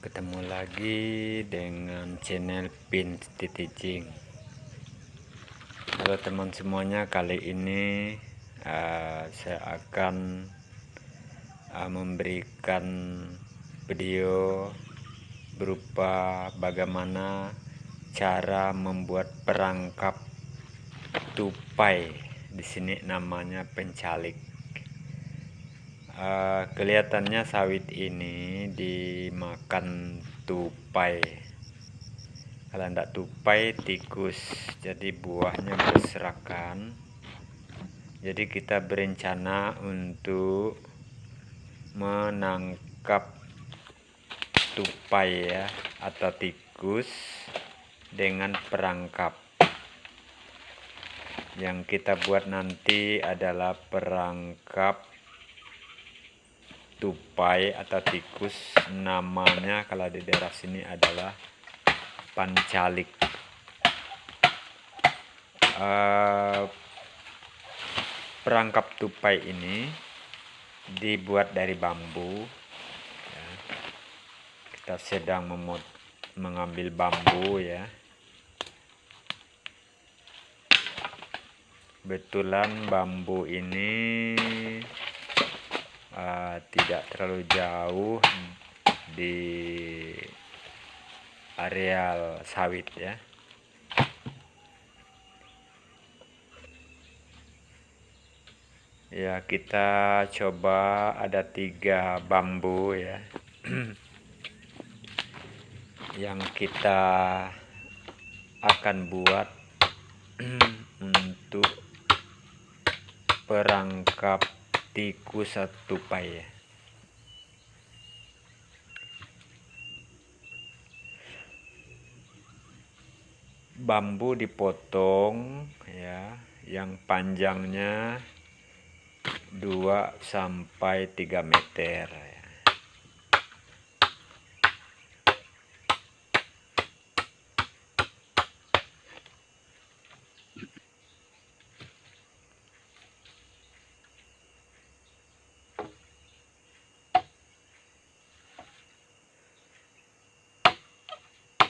Ketemu lagi dengan channel Pin Stitching. Halo teman semuanya, kali ini saya akan memberikan video berupa bagaimana cara membuat perangkap tupai. Di sini namanya pencalik. Kelihatannya sawit ini dimakan tupai. Kalau tidak tupai, tikus. Jadi buahnya berserakan. Jadi kita berencana untuk menangkap tupai ya, atau tikus dengan perangkap. Yang kita buat nanti adalah perangkap tupai atau tikus, namanya kalau di daerah sini adalah pancalik. Perangkap tupai ini dibuat dari bambu ya. Kita sedang mengambil bambu ya. Kebetulan bambu ini tidak terlalu jauh di areal sawit ya. Ya, kita coba, ada 3 bambu ya yang kita akan buat untuk perangkap tikus atau tupai ya. Bambu dipotong ya, yang panjangnya 2 sampai 3 meter ya.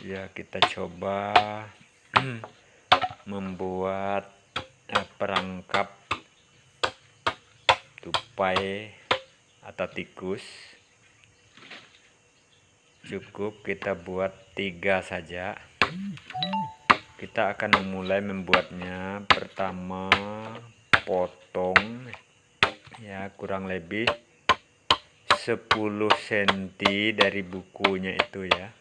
Ya, kita coba membuat perangkap tupai atau tikus. Cukup kita buat 3 saja. Kita akan memulai membuatnya. Pertama, potong ya, kurang lebih 10 cm dari bukunya itu ya.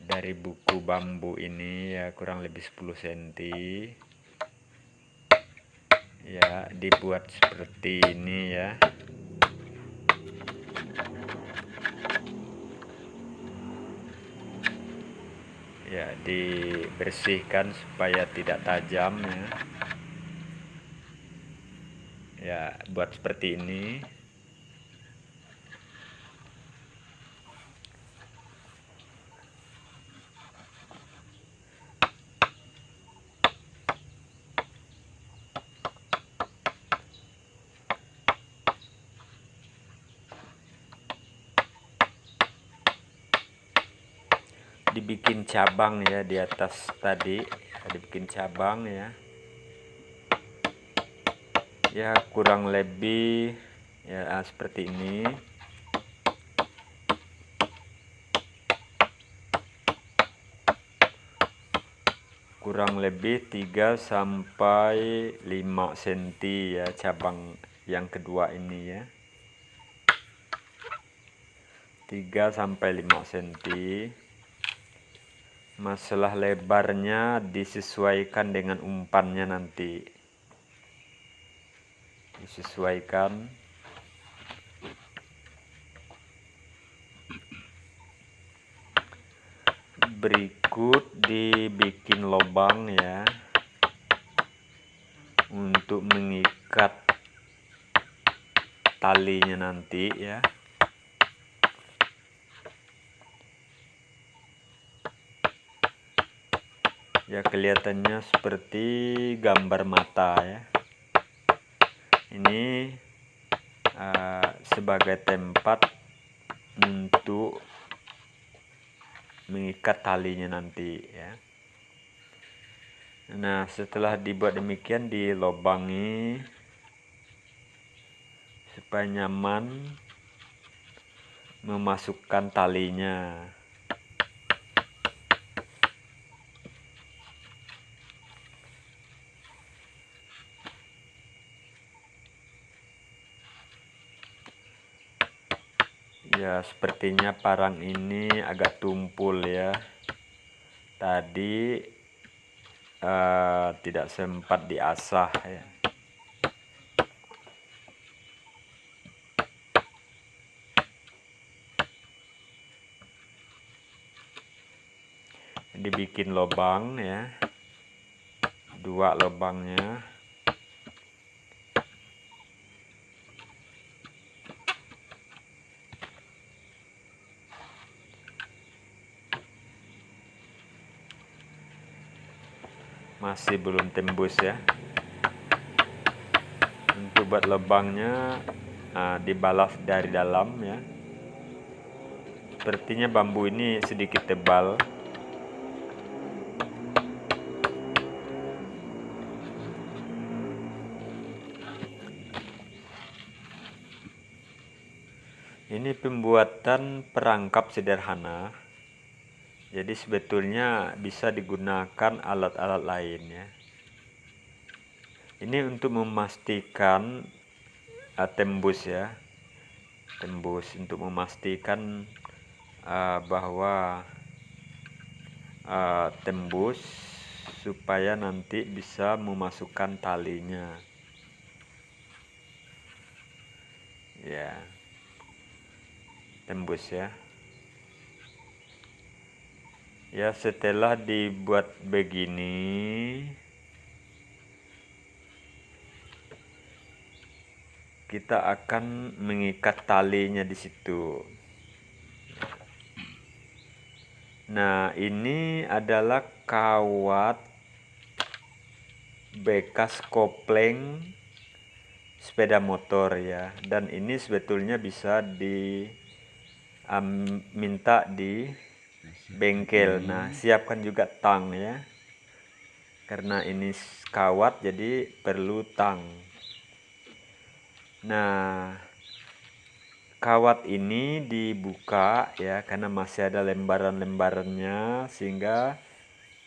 Dari buku bambu ini ya, kurang lebih 10 cm ya. Dibuat seperti ini ya. Ya, dibersihkan supaya tidak tajam ya. Ya, buat seperti ini. Dibikin cabang ya di atas tadi, dibikin cabang ya. Ya, kurang lebih ya seperti ini. Kurang lebih 3 sampai 5 cm ya, cabang yang kedua ini ya. 3 sampai 5 cm. Masalah lebarnya disesuaikan dengan umpannya nanti. Disesuaikan. Berikut dibikin lubang ya, untuk mengikat talinya nanti ya. Ya, kelihatannya seperti gambar mata ya. Ini sebagai tempat untuk mengikat talinya nanti ya. Nah, setelah dibuat demikian, dilobangi supaya nyaman memasukkan talinya. Ya, sepertinya parang ini agak tumpul ya. Tadi tidak sempat diasah ya. Dibikin lubang ya, 2 lubangnya. Masih belum tembus ya. Untuk buat lubangnya dibalas dari dalam ya. Sepertinya bambu ini sedikit tebal. Ini pembuatan perangkap sederhana. Jadi sebetulnya bisa digunakan alat-alat lain ya. Ini untuk memastikan tembus ya. Tembus untuk memastikan bahwa tembus supaya nanti bisa memasukkan talinya. Ya. Tembus ya. Ya, setelah dibuat begini, kita akan mengikat talinya di situ. Nah, ini adalah kawat bekas kopling sepeda motor ya. Dan ini sebetulnya bisa minta di bengkel. Nah, siapkan juga tang ya. Karena ini kawat jadi perlu tang. Nah, kawat ini dibuka ya karena masih ada lembaran-lembarannya, sehingga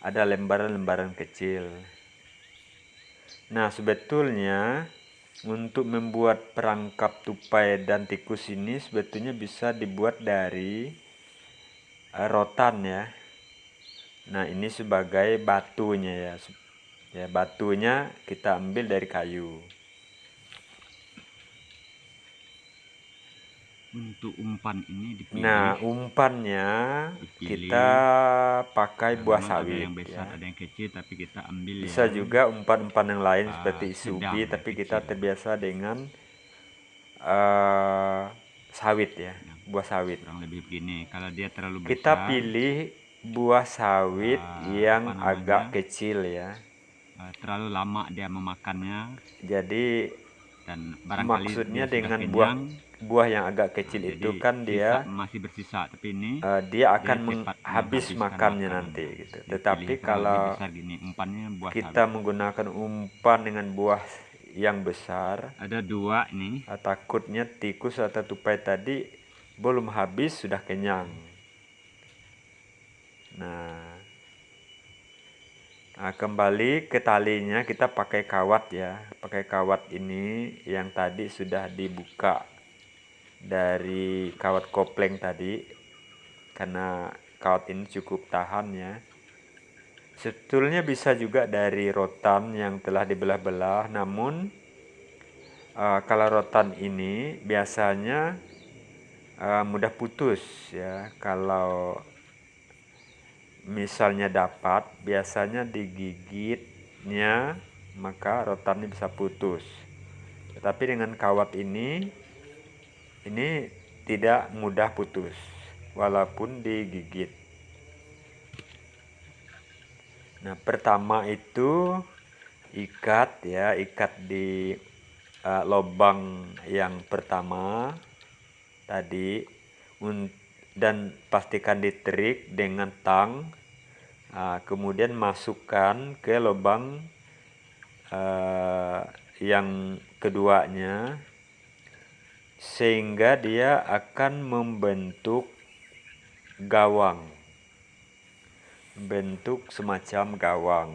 ada lembaran-lembaran kecil. Nah, sebetulnya untuk membuat perangkap tupai dan tikus ini sebetulnya bisa dibuat dari rotan ya. Nah, ini sebagai batunya ya. Ya, batunya kita ambil dari kayu. Untuk umpan ini dipilih. Nah, umpannya kita pakai buah sawit. Ada yang besar, ya. ada yang kecil, tapi kita ambil Bisa yang juga umpan-umpan yang lain seperti isubi, sedang, tapi kecil. kita terbiasa dengan sawit ya, buah sawit. Kurang lebih begini. Kalau dia terlalu besar, Kita pilih buah sawit yang agak kecil ya. Terlalu lama dia memakannya. Jadi Dan barangkali maksudnya dia dengan sudah buah yang agak kecil itu kan dia masih bersisa, tapi ini dia akan habis menghabiskan makannya makanan. nanti gitu. Tetapi kalau besar gini, umpannya buah kita sawit. menggunakan umpan dengan buah yang besar, ada 2 nih. Takutnya tikus atau tupai tadi belum habis sudah kenyang. Nah, kembali ke talinya, kita pakai kawat ya. Pakai kawat ini yang tadi sudah dibuka dari kawat kopling tadi. Karena kawat ini cukup tahan ya. Sebetulnya bisa juga dari rotan yang telah dibelah-belah, namun kalau rotan ini biasanya mudah putus ya. Kalau misalnya dapat, biasanya digigitnya maka rotannya bisa putus. Tetapi dengan kawat ini tidak mudah putus walaupun digigit. Nah, pertama itu ikat di lubang yang pertama tadi. dan pastikan diterik dengan tang. Kemudian masukkan ke lubang yang keduanya, sehingga dia akan membentuk gawang, bentuk semacam gawang.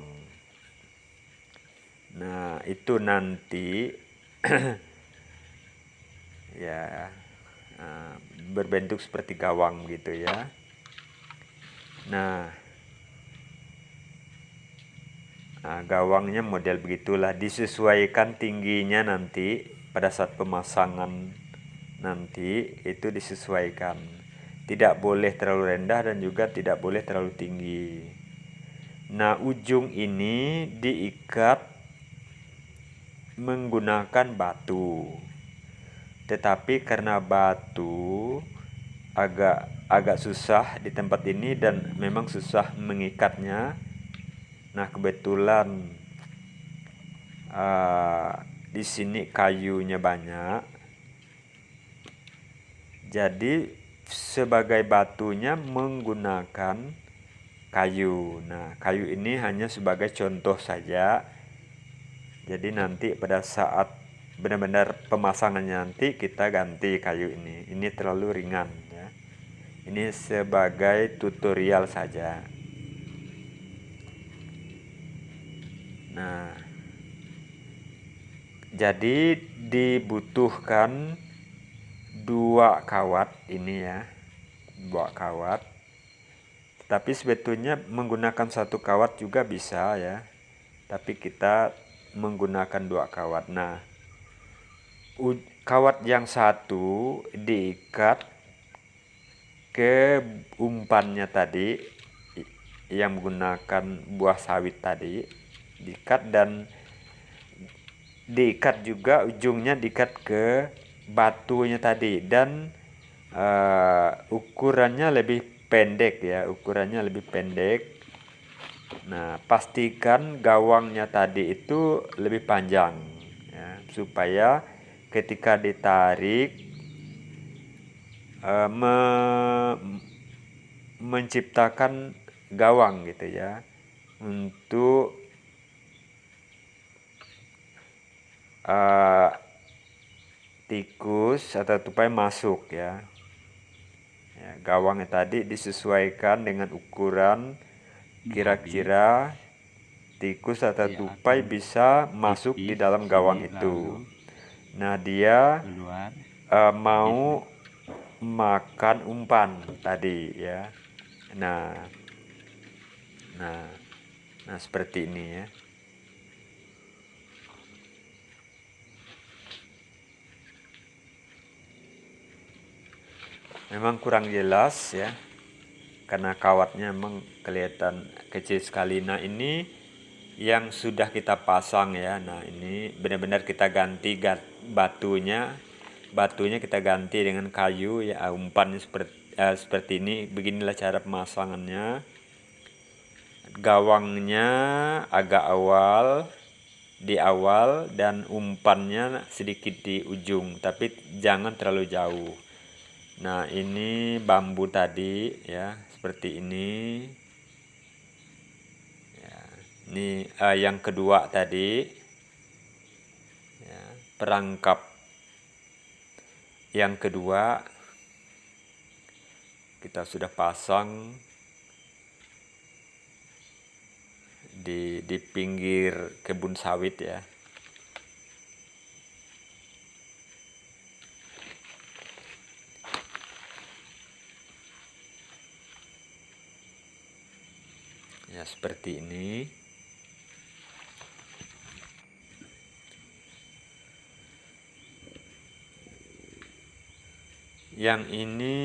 Nah, itu nanti ya berbentuk seperti gawang gitu ya. Nah, gawangnya model begitulah, disesuaikan tingginya nanti pada saat pemasangan nanti itu disesuaikan. Tidak boleh terlalu rendah dan juga tidak boleh terlalu tinggi. Nah, ujung ini diikat menggunakan batu. Tetapi karena batu agak susah di tempat ini dan memang susah mengikatnya. Nah, kebetulan di sini kayunya banyak. Jadi sebagai batunya menggunakan kayu. Nah, kayu ini hanya sebagai contoh saja. Jadi nanti pada saat benar-benar pemasangannya nanti kita ganti kayu ini. Ini terlalu ringan ya. Ini sebagai tutorial saja. Nah, jadi dibutuhkan 2 kawat ini ya. 2 kawat. Tapi sebetulnya menggunakan 1 kawat juga bisa ya. Tapi kita menggunakan 2 kawat. Nah, kawat yang satu diikat ke umpannya tadi yang menggunakan buah sawit tadi, diikat, dan diikat juga ujungnya diikat ke batunya tadi, dan ukurannya lebih pendek ya, ukurannya lebih pendek. Nah, pastikan gawangnya tadi itu lebih panjang ya, supaya ketika ditarik menciptakan gawang gitu ya, untuk tikus atau tupai masuk ya. Gawangnya tadi disesuaikan dengan ukuran kira-kira tikus atau tupai bisa masuk di dalam gawang itu. Nah, dia mau makan umpan tadi ya. Nah seperti ini ya. Memang kurang jelas ya, karena kawatnya memang kelihatan kecil sekali. Nah, ini yang sudah kita pasang ya. Nah, ini benar-benar kita ganti batunya kita ganti dengan kayu ya. Umpannya seperti ini. Beginilah cara pemasangannya. Gawangnya agak di awal dan umpannya sedikit di ujung, tapi jangan terlalu jauh. Nah, ini bambu tadi ya, seperti ini ya. Ini yang kedua tadi ya, perangkap yang kedua kita sudah pasang di pinggir kebun sawit ya. Ya, seperti ini. Yang ini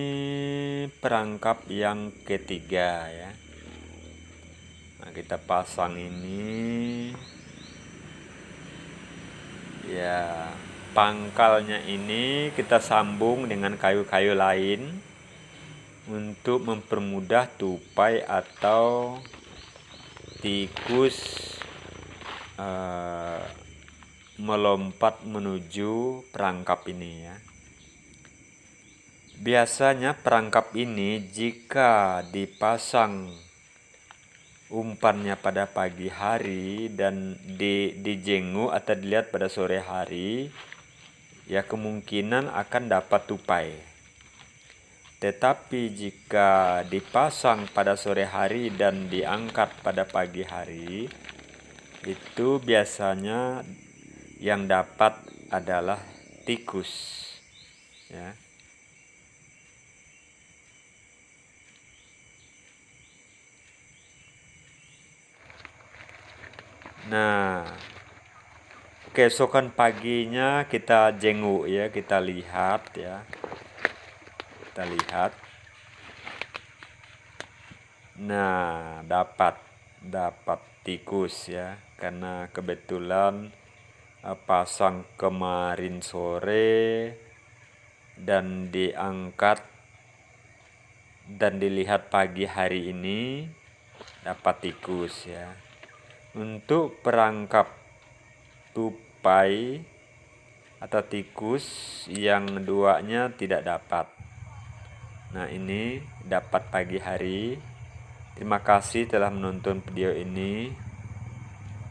perangkap yang ketiga ya. Nah, kita pasang ini ya. Pangkalnya ini kita sambung dengan kayu-kayu lain untuk mempermudah tupai atau tikus melompat menuju perangkap ini ya. Biasanya perangkap ini jika dipasang umpannya pada pagi hari dan dijenguk atau dilihat pada sore hari, ya kemungkinan akan dapat tupai. Tetapi jika dipasang pada sore hari dan diangkat pada pagi hari, itu biasanya yang dapat adalah tikus, ya. Nah, keesokan paginya kita jenguk ya, kita lihat ya. Kita lihat. Nah, dapat tikus ya, karena kebetulan pasang kemarin sore dan diangkat dan dilihat pagi hari ini, dapat tikus ya. Untuk perangkap tupai atau tikus yang duanya tidak dapat. Nah, ini dapat pagi hari. Terima kasih telah menonton video ini.